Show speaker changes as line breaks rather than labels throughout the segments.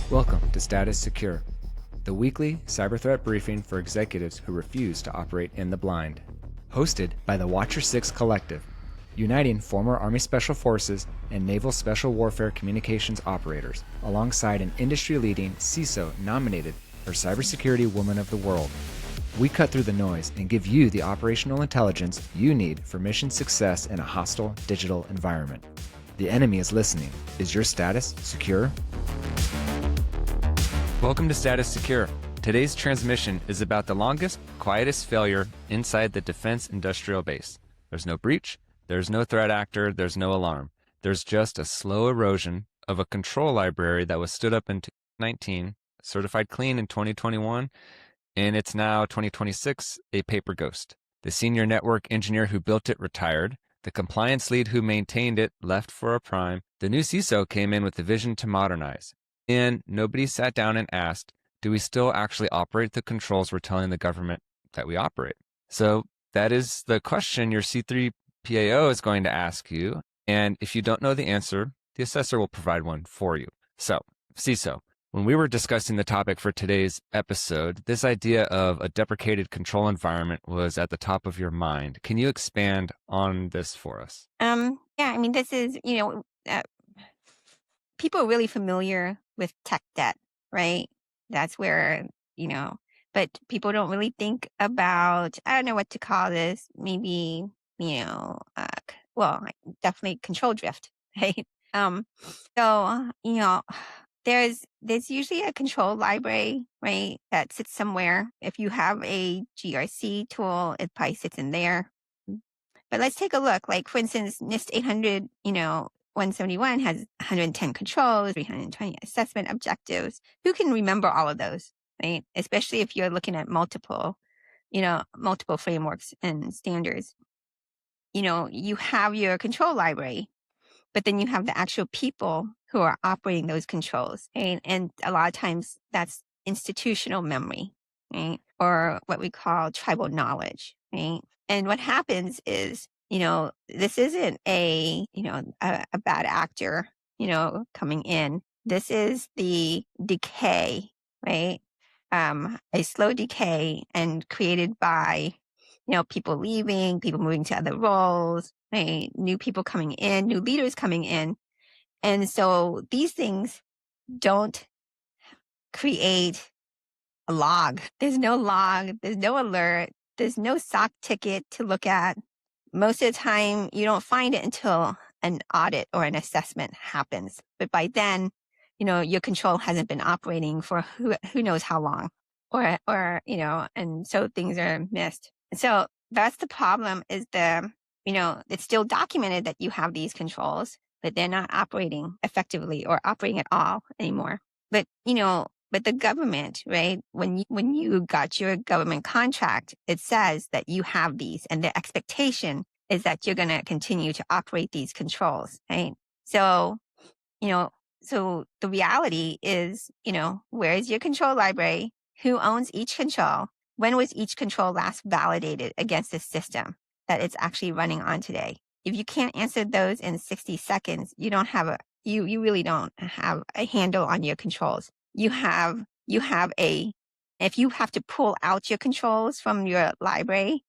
Welcome to Status Secure, the weekly cyber threat briefing for executives who refuse to operate in the blind. Hosted by the Watcher 6 Collective, uniting former Army Special Forces and Naval Special Warfare Communications operators, alongside an industry-leading CISO nominated for Cybersecurity Woman of the World. We cut through the noise and give you the operational intelligence you need for mission success in a hostile digital environment. The enemy is listening. Is your status secure? Welcome to Status Secure. Today's transmission is about the longest, quietest failure inside the defense industrial base. There's no breach, there's no threat actor, there's no alarm. There's just a slow erosion of a control library that was stood up in 2019, certified clean in 2021, and it's now 2026, a paper ghost. The senior network engineer who built it retired. The compliance lead who maintained it left for a prime. The new CISO came in with the vision to modernize. And nobody sat down and asked, do we still actually operate the controls we're telling the government that we operate? So that is the question your C3 PAO is going to ask you. And if you don't know the answer, the assessor will provide one for you. So, CISO, when we were discussing the topic for today's episode, this idea of a deprecated control environment was at the top of your mind. Can you expand on this for us?
This is, people are really familiar with tech debt, right? That's where, but people don't really think about, I don't know what to call this, maybe, definitely control drift, right? There's usually a control library, right, that sits somewhere. If you have a GRC tool, it probably sits in there. But let's take a look. Like, for instance, NIST 800, 171 has 110 controls, 320 assessment objectives. Who can remember all of those, right? Especially if you're looking at multiple frameworks and standards. You have your control library, but then you have the actual people who are operating those controls, right? And a lot of times that's institutional memory, right? Or what we call tribal knowledge, right? And what happens is, this isn't a bad actor, coming in. This is the decay, right? A slow decay and created by, people leaving, people moving to other roles, right? New people coming in, new leaders coming in. And so these things don't create a log. There's no log, there's no alert, there's no SOC ticket to look at. Most of the time, you don't find it until an audit or an assessment happens. But by then, your control hasn't been operating for who knows how long, and so things are missed. So that's the problem, is it's still documented that you have these controls, but they're not operating effectively or operating at all anymore. But the government, right? When you got your government contract, it says that you have these, and the expectation is that you're going to continue to operate these controls, right? So, so the reality is, where is your control library? Who owns each control? When was each control last validated against the system that it's actually running on today? If you can't answer those in 60 seconds, you really don't have a handle on your controls. If you have to pull out your controls from your library,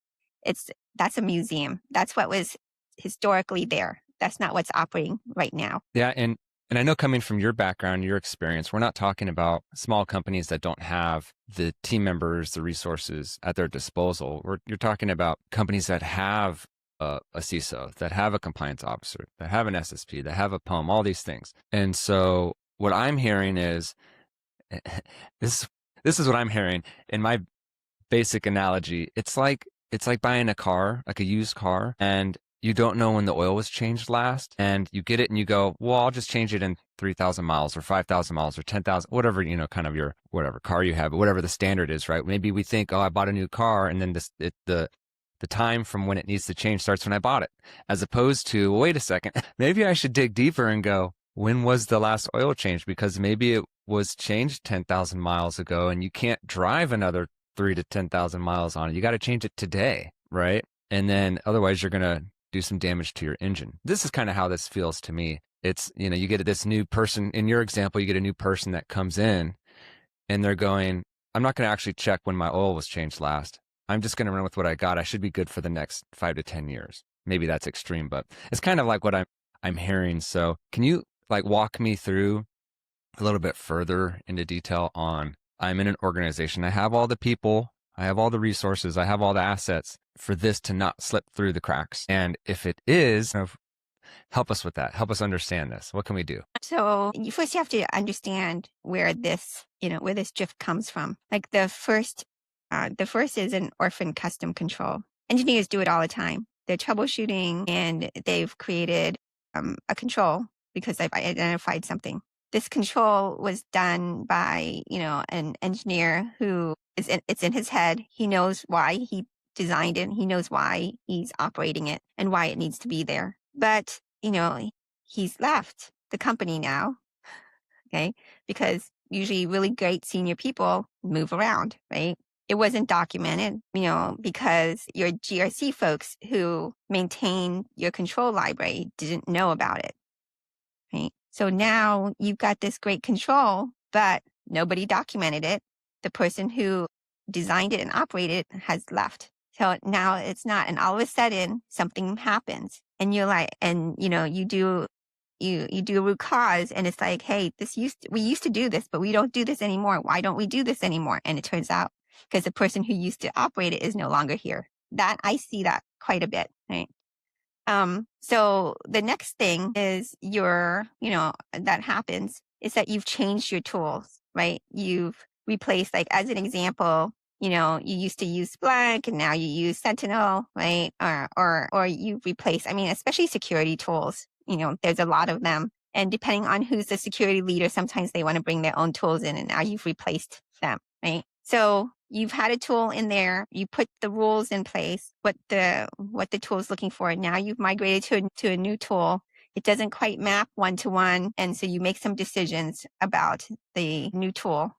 that's a museum. That's what was historically there. That's not what's operating right now.
Yeah, and I know, coming from your background, your experience, we're not talking about small companies that don't have the team members, the resources at their disposal. You're talking about companies that have a CISO, that have a compliance officer, that have an SSP, that have a POM, all these things. And so what I'm hearing is, this is what I'm hearing in my basic analogy. It's like buying a car, like a used car, and you don't know when the oil was changed last, and you get it and you go, well, I'll just change it in 3,000 miles or 5,000 miles or 10,000, whatever, kind of your whatever car you have, whatever the standard is, right? Maybe we think, oh, I bought a new car, and then the time from when it needs to change starts when I bought it, as opposed to, well, wait a second, maybe I should dig deeper and go, when was the last oil change? Because maybe it was changed 10,000 miles ago, and you can't drive another 3,000 to 10,000 miles on it. You got to change it today, right? And then otherwise you're going to do some damage to your engine. This is kind of how this feels to me. It's, you get this new person. In your example, you get a new person that comes in and they're going, I'm not going to actually check when my oil was changed last. I'm just going to run with what I got. I should be good for the next 5 to 10 years. Maybe that's extreme, but it's kind of like what I'm hearing. So can you like walk me through a little bit further into detail on, I'm in an organization. I have all the people, I have all the resources, I have all the assets for this to not slip through the cracks. And if it is, help us with that. Help us understand this. What can we do?
So first you have to understand where this, where this drift comes from. Like the first is an orphan custom control. Engineers do it all the time. They're troubleshooting and they've created a control because they've identified something. This control was done by, an engineer who it's in his head. He knows why he designed it. He knows why he's operating it and why it needs to be there. But, he's left the company now. Okay. Because usually really great senior people move around, right? It wasn't documented, because your GRC folks who maintain your control library didn't know about it, right? So now you've got this great control, but nobody documented it. The person who designed it and operated it has left. So now it's not, and all of a sudden something happens and you're like, and you do a root cause and it's like, hey, we used to do this, but we don't do this anymore. Why don't we do this anymore? And it turns out because the person who used to operate it is no longer here. That I see that quite a bit, right? So the next thing is that happens is that you've changed your tools, right? You've replaced, like, as an example, you used to use Splunk and now you use Sentinel, right? Or you've replaced, especially security tools, there's a lot of them. And depending on who's the security leader, sometimes they want to bring their own tools in and now you've replaced them, right? So you've had a tool in there, you put the rules in place, what the tool is looking for. Now you've migrated to a new tool. It doesn't quite map one-to-one. And so you make some decisions about the new tool,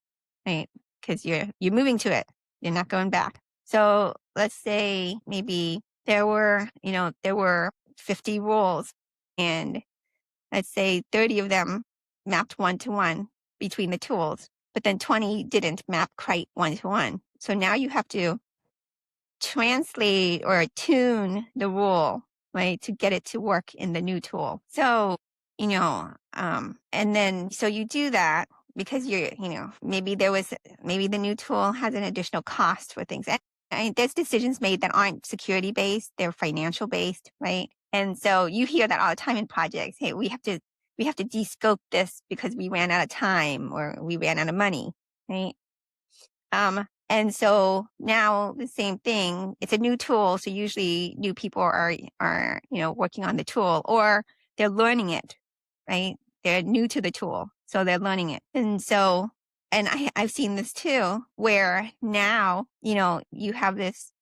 right? Because you're moving to it. You're not going back. So let's say maybe there were 50 rules and let's say 30 of them mapped one-to-one between the tools, but then 20 didn't map quite one-to-one. So now you have to translate or tune the rule, right, to get it to work in the new tool. So, and then, so you do that because maybe the new tool has an additional cost for things. And there's decisions made that aren't security based, they're financial based, right? And so you hear that all the time in projects. Hey, we have to de-scope this because we ran out of time or we ran out of money, right? And so now the same thing, it's a new tool. So usually new people are working on the tool or they're learning it, right? They're new to the tool. So they're learning it. And so, and I've seen this too, where now, you have this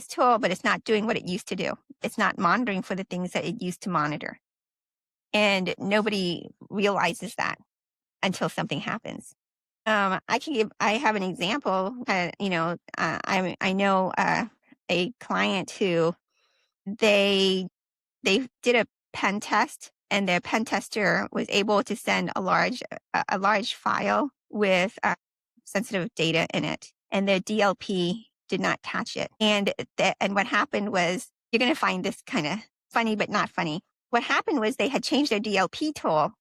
tool, but it's not doing what it used to do. It's not monitoring for the things that it used to monitor. And nobody realizes that until something happens. I have an example. I know a client who they did a pen test, and their pen tester was able to send a large file with sensitive data in it, and their DLP did not catch it. And what happened was, you're going to find this kind of funny, but not funny. What happened was they had changed their DLP tool.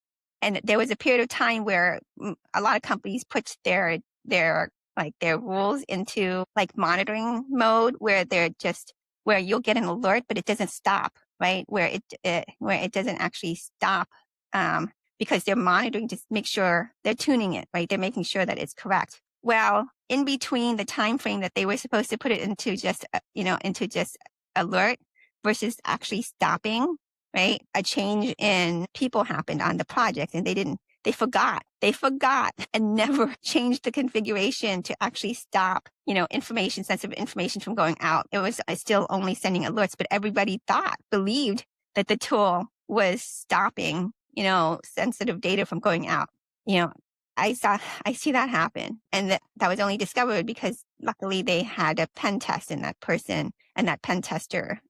And there was a period of time where a lot of companies put their rules into like monitoring mode, where where you'll get an alert, but it doesn't stop, right? Where it doesn't actually stop, because they're monitoring to make sure they're tuning it, right? They're making sure that it's correct. Well, in between the time frame that they were supposed to put it into just alert versus actually stopping, right? A change in people happened on the project and they forgot and never changed the configuration to actually stop, sensitive information from going out. It was still only sending alerts, but everybody believed that the tool was stopping, sensitive data from going out. I see that happen. And that was only discovered because luckily they had a pen test in that person, and that pen tester,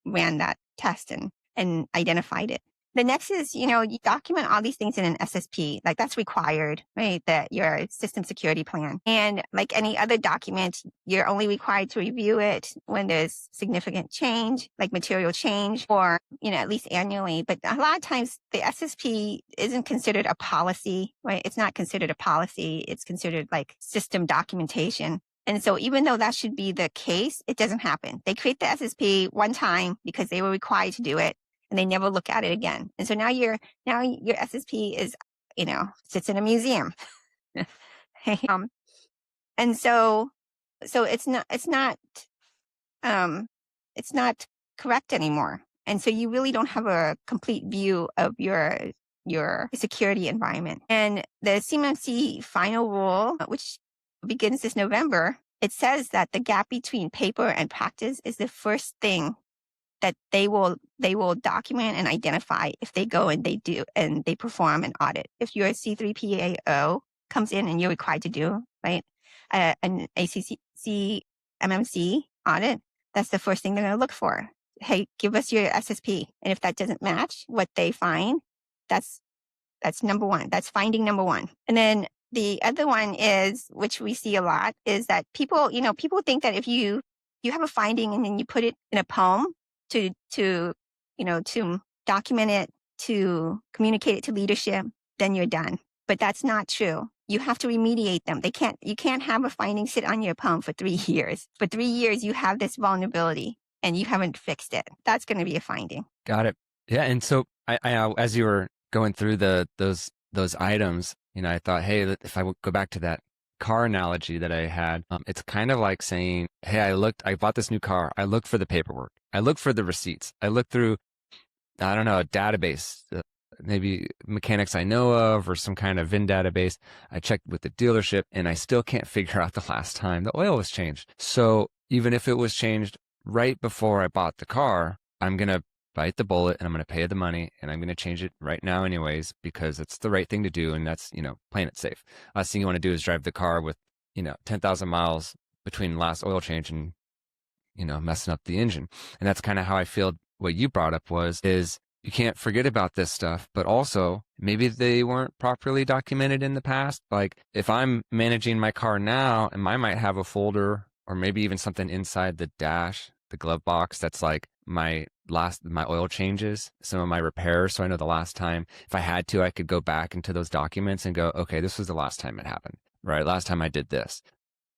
ran that test and identified it. the next is, you document all these things in an SSP. Like that's required, right? That your system security plan. And like any other document, you're only required to review it when there's significant change, like material change, or, at least annually. But a lot of times the SSP isn't considered a policy, right? It's not considered a policy. It's considered like system documentation. And so even though that should be the case, it doesn't happen. They create the SSP one time because they were required to do it, and they never look at it again. And so now your SSP is, sits in a museum. And so it's not correct anymore. And so you really don't have a complete view of your security environment. And the CMMC Final Rule, which begins this November, it says that the gap between paper and practice is the first thing that they will document and identify if they go and they perform an audit. If your C3PAO comes in and you're required to do, right, an CMMC audit, that's the first thing they're going to look for. Hey, give us your SSP. And if that doesn't match what they find, that's number one. That's finding number one. And then the other one is, which we see a lot, is that people think that if you have a finding and then you put it in a poem to document it, to communicate it to leadership, then you're done. But that's not true. You have to remediate them. You can't have a finding sit on your poem for 3 years. For 3 years, you have this vulnerability and you haven't fixed it. That's going to be a finding.
Got it. Yeah. And so I as you were going through those items, I thought, hey, if I would go back to that car analogy that I had, it's kind of like saying, hey, I bought this new car. I looked for the paperwork. I looked for the receipts. I looked through, I don't know, a database, maybe mechanics I know of, or some kind of VIN database. I checked with the dealership and I still can't figure out the last time the oil was changed. So even if it was changed right before I bought the car, I'm going to bite the bullet and I'm going to pay the money and I'm going to change it right now anyways, because it's the right thing to do. And that's, playing it safe. Last thing you want to do is drive the car with, 10,000 miles between last oil change and, messing up the engine. And that's kind of how I feel what you brought up is you can't forget about this stuff, but also maybe they weren't properly documented in the past. Like if I'm managing my car now and I might have a folder or maybe even something inside the dash, the glove box, that's like my oil changes, some of my repairs. So I know the last time, if I had to, I could go back into those documents and go, okay, this was the last time it happened, right? Last time I did this.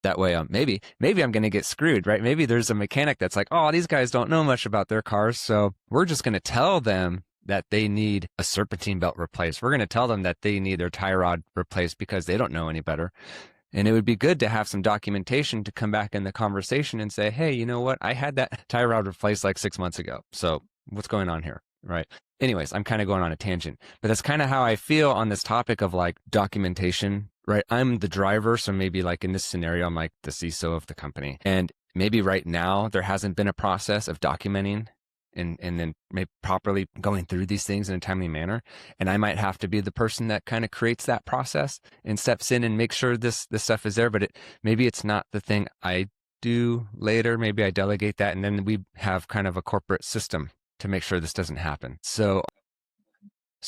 That way, maybe I'm going to get screwed, right? Maybe there's a mechanic that's like, oh, these guys don't know much about their cars. So we're just going to tell them that they need a serpentine belt replaced. We're going to tell them that they need their tie rod replaced because they don't know any better. And it would be good to have some documentation to come back in the conversation and say, hey, you know what? I had that tie rod replaced like 6 months ago. So what's going on here? Right. Anyways, I'm kind of going on a tangent, but that's kind of how I feel on this topic of like documentation, right? I'm the driver. So maybe like in this scenario, I'm like the CISO of the company. And maybe right now there hasn't been a process of documenting and then maybe properly going through these things in a timely manner. And I might have to be the person that kind of creates that process and steps in and makes sure this stuff is there. But maybe it's not the thing I do later. Maybe I delegate that. And then we have kind of a corporate system to make sure this doesn't happen. So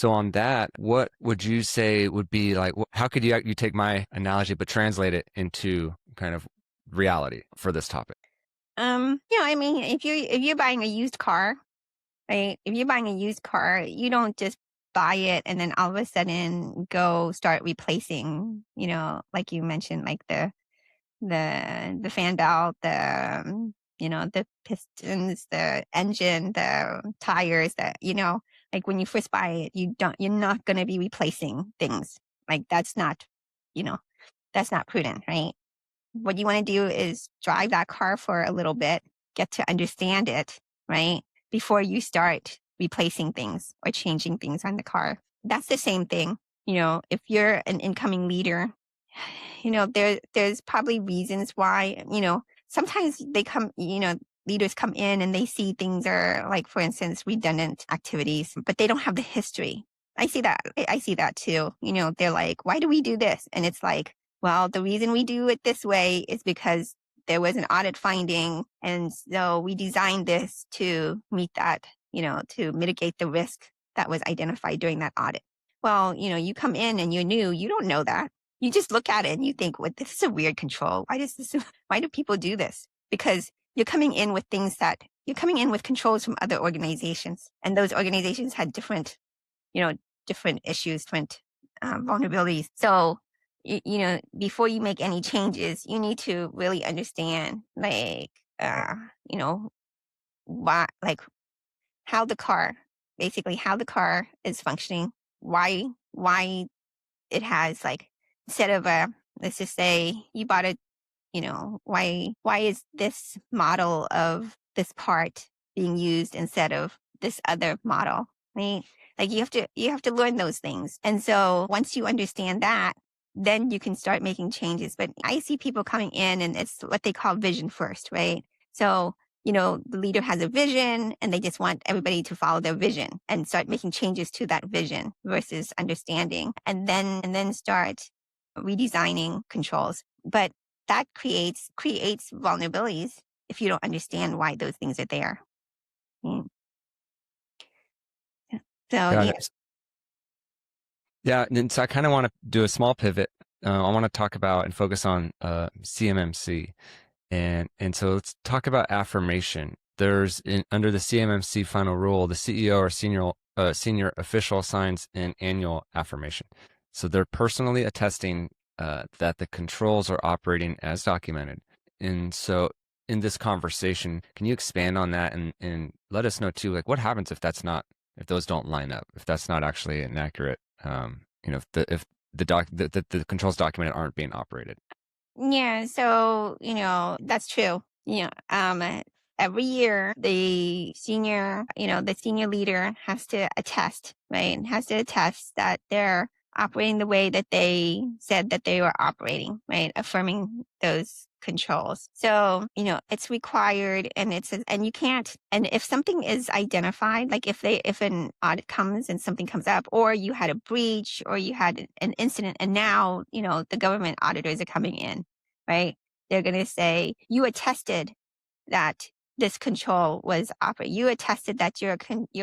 on that, what would you say would be like, how could you take my analogy, but translate it into kind of reality for this topic?
I mean, if you're buying a used car, right? If you're buying a used car, you don't just buy it and then all of a sudden go start replacing, like you mentioned, like the fan belt, the pistons, the engine, the tires, like when you first buy it, you're not going to be replacing things. Like that's not prudent, right? What you want to do is drive that car for a little bit, get to understand it, right? Before you start replacing things or changing things on the car. That's the same thing. If you're an incoming leader, there's probably reasons why, sometimes leaders come in and they see things are like, for instance, redundant activities, but they don't have the history. I see that too. They're like, why do we do this? And it's like, well, the reason we do it this way is because there was an audit finding. And so we designed this to meet that, to mitigate the risk that was identified during that audit. Well, you come in and you're new, you don't know that. You just look at it and you think, well, this is a weird control. Why do people do this? Because you're coming in with controls from other organizations, and those organizations had different issues, different vulnerabilities. So, before you make any changes, you need to really understand, why, how the car is functioning, why it has, instead of let's just say you bought why is this model of this part being used instead of this other model, right? You have to learn those things. And so once you understand that, then you can start making changes. But I see people coming in and it's what they call vision first, right? So, the leader has a vision and they just want everybody to follow their vision and start making changes to that vision versus understanding, and then start redesigning controls. But that creates vulnerabilities if you don't understand why those things are there. Mm. So
Got it. Yeah, and so I kind of want to do a small pivot. I want to talk about and focus on CMMC, and so let's talk about affirmation. There's under the CMMC Final Rule, the CEO or senior official signs an annual affirmation. So they're personally attesting that the controls are operating as documented. And so in this conversation, can you expand on that and let us know too, what happens if those don't line up, if that's not actually an accurate, if the controls documented aren't being operated?
yeah, so that's true. Every year the senior leader has to attest, right? Has to attest that they're operating the way that they said that they were operating, right? Affirming those controls. So, it's required, and and you can't, and if something is identified, like if an audit comes and something comes up, or you had a breach or you had an incident, and now, the government auditors are coming in, right? They're going to say, you attested that this control was operating. You attested that your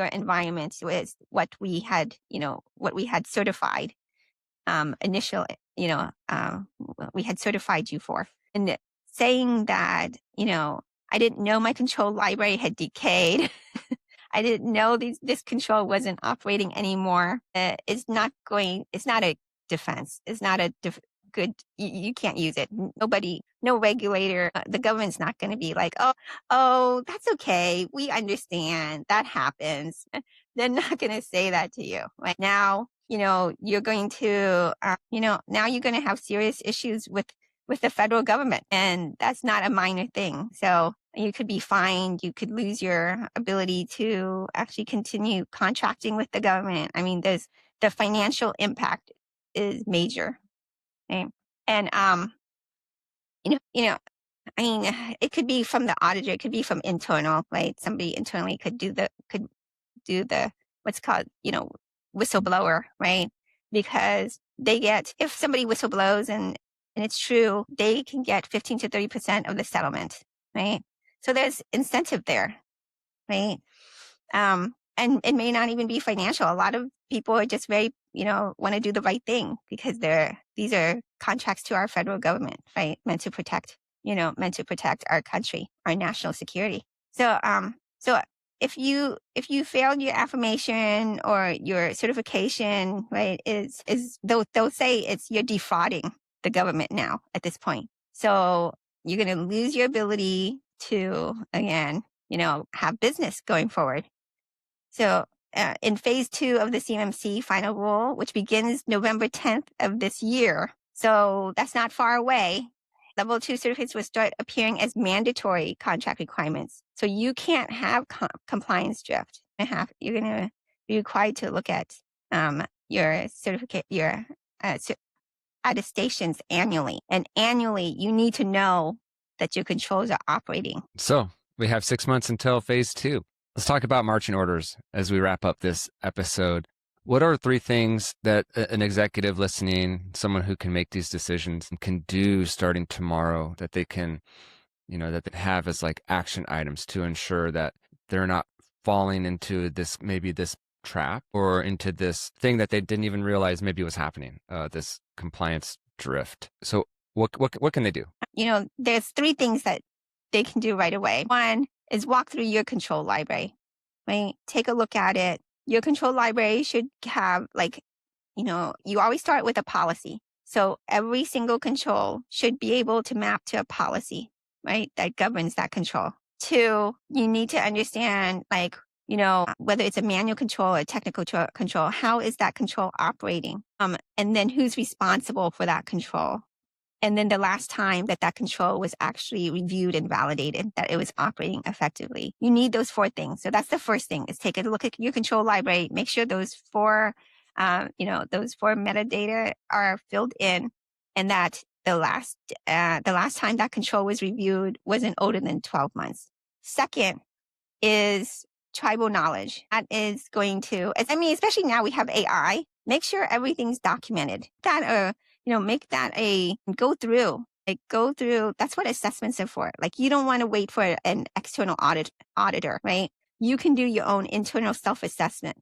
environment was what we had certified initially, we had certified you for. And saying that, I didn't know my control library had decayed. I didn't know this control wasn't operating anymore. It's not a defense. It's not a good, you can't use it. Nobody, no regulator, the government's not going to be like, oh, that's okay. We understand that happens. They're not going to say that to you. Right now, you're going to, now you're going to have serious issues with the federal government, and that's not a minor thing. So you could be fined, you could lose your ability to actually continue contracting with the government. I mean, the financial impact is major. Okay? And I mean, it could be from the auditor, it could be from internal, right? Somebody internally could do the what's called, whistleblower, right? Because if somebody whistleblows and it's true, they can get 15 to 30% of the settlement, right? So there's incentive there, right? And it may not even be financial. A lot of people are just very, want to do the right thing because these are contracts to our federal government, right? Meant to protect our country, our national security. So, if you failed your affirmation or your certification, right, they'll say you're defrauding the government now at this point. So you're going to lose your ability to, again, have business going forward. So in phase 2 of the CMMC Final Rule, which begins November 10th of this year, so that's not far away, Level 2 certificates will start appearing as mandatory contract requirements. So you can't have compliance drift. You're going to be required to look at your certificate, your attestations annually. And annually, you need to know that your controls are operating.
So we have 6 months until phase 2. Let's talk about marching orders as we wrap up this episode. What are 3 things that an executive listening, someone who can make these decisions, can do starting tomorrow that they can, that they have as action items to ensure that they're not falling into this trap or into this thing that they didn't even realize maybe was happening, this compliance drift. So what can they do?
There's 3 things that they can do right away. One is walk through your control library, right? Take a look at it. Your control library should have you always start with a policy. So every single control should be able to map to a policy, right? That governs that control. 2, you need to understand, whether it's a manual control or technical control, how is that control operating? And then who's responsible for that control? And then the last time that control was actually reviewed and validated, that it was operating effectively. You need those 4 things. So that's the first thing, is take a look at your control library, make sure those 4 metadata are filled in, and that the last time that control was reviewed wasn't older than 12 months. Second is tribal knowledge. That is going to, especially now we have AI, make sure everything's documented. Make that go through. That's what assessments are for. You don't want to wait for an external auditor, right? You can do your own internal self-assessment.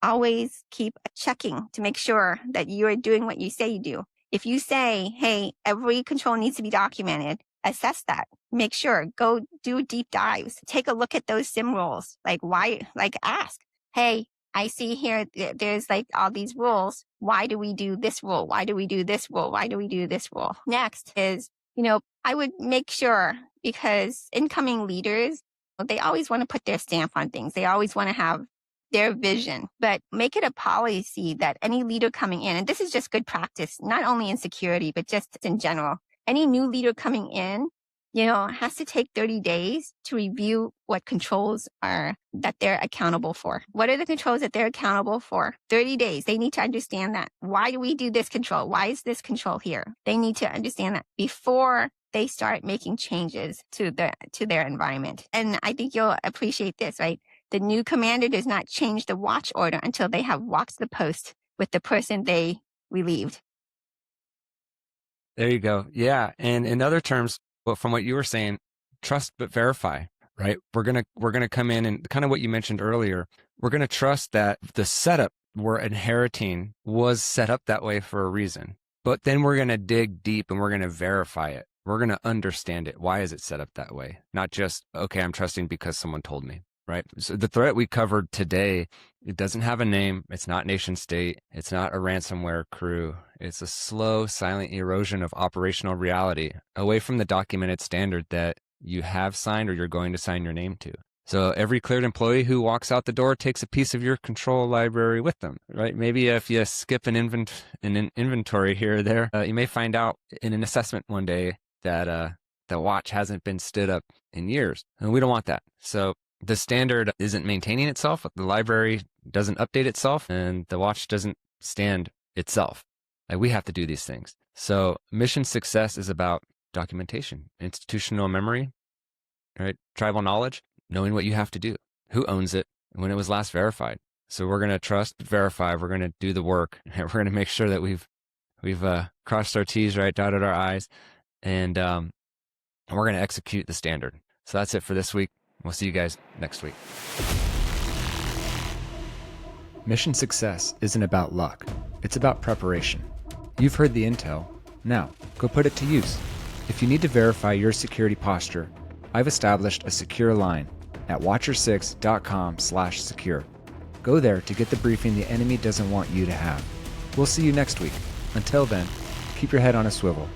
Always keep checking to make sure that you're doing what you say you do. If you say, hey, every control needs to be documented, assess that. Make sure, go do deep dives. Take a look at those SIM rules. Ask, hey, I see here there's all these rules. Why do we do this rule? Why do we do this rule? Why do we do this rule? Next is, I would make sure, because incoming leaders, they always want to put their stamp on things. They always want to have their vision, but make it a policy that any leader coming in, and this is just good practice, not only in security, but just in general, any new leader coming in, has to take 30 days to review what controls are that they're accountable for. What are the controls that they're accountable for? 30 days. They need to understand that. Why do we do this control? Why is this control here? They need to understand that before they start making changes to their environment. And I think you'll appreciate this, right? The new commander does not change the watch order until they have walked the post with the person they relieved.
There you go. Yeah. And in other terms, well, from what you were saying, trust but verify, right? We're gonna come in and kind of what you mentioned earlier. We're gonna trust that the setup we're inheriting was set up that way for a reason. But then we're gonna dig deep and we're gonna verify it. We're gonna understand it. Why is it set up that way? Not just, okay, I'm trusting because someone told me, right? So the threat we covered today, it doesn't have a name. It's not nation state. It's not a ransomware crew. It's a slow, silent erosion of operational reality away from the documented standard that you have signed or you're going to sign your name to. So every cleared employee who walks out the door takes a piece of your control library with them, right? Maybe if you skip an inventory here or there, you may find out in an assessment one day that the watch hasn't been stood up in years. And we don't want that. So the standard isn't maintaining itself, the library doesn't update itself, and the watch doesn't stand itself. We have to do these things. So mission success is about documentation, institutional memory, right? Tribal knowledge, knowing what you have to do, who owns it, and when it was last verified. So we're going to trust, verify, we're going to do the work, and we're going to make sure that we've crossed our T's, right, dotted our I's, and we're going to execute the standard. So that's it for this week. We'll see you guys next week. Mission success isn't about luck. It's about preparation. You've heard the intel. Now, go put it to use. If you need to verify your security posture, I've established a secure line at watcher6.com/secure. Go there to get the briefing the enemy doesn't want you to have. We'll see you next week. Until then, keep your head on a swivel.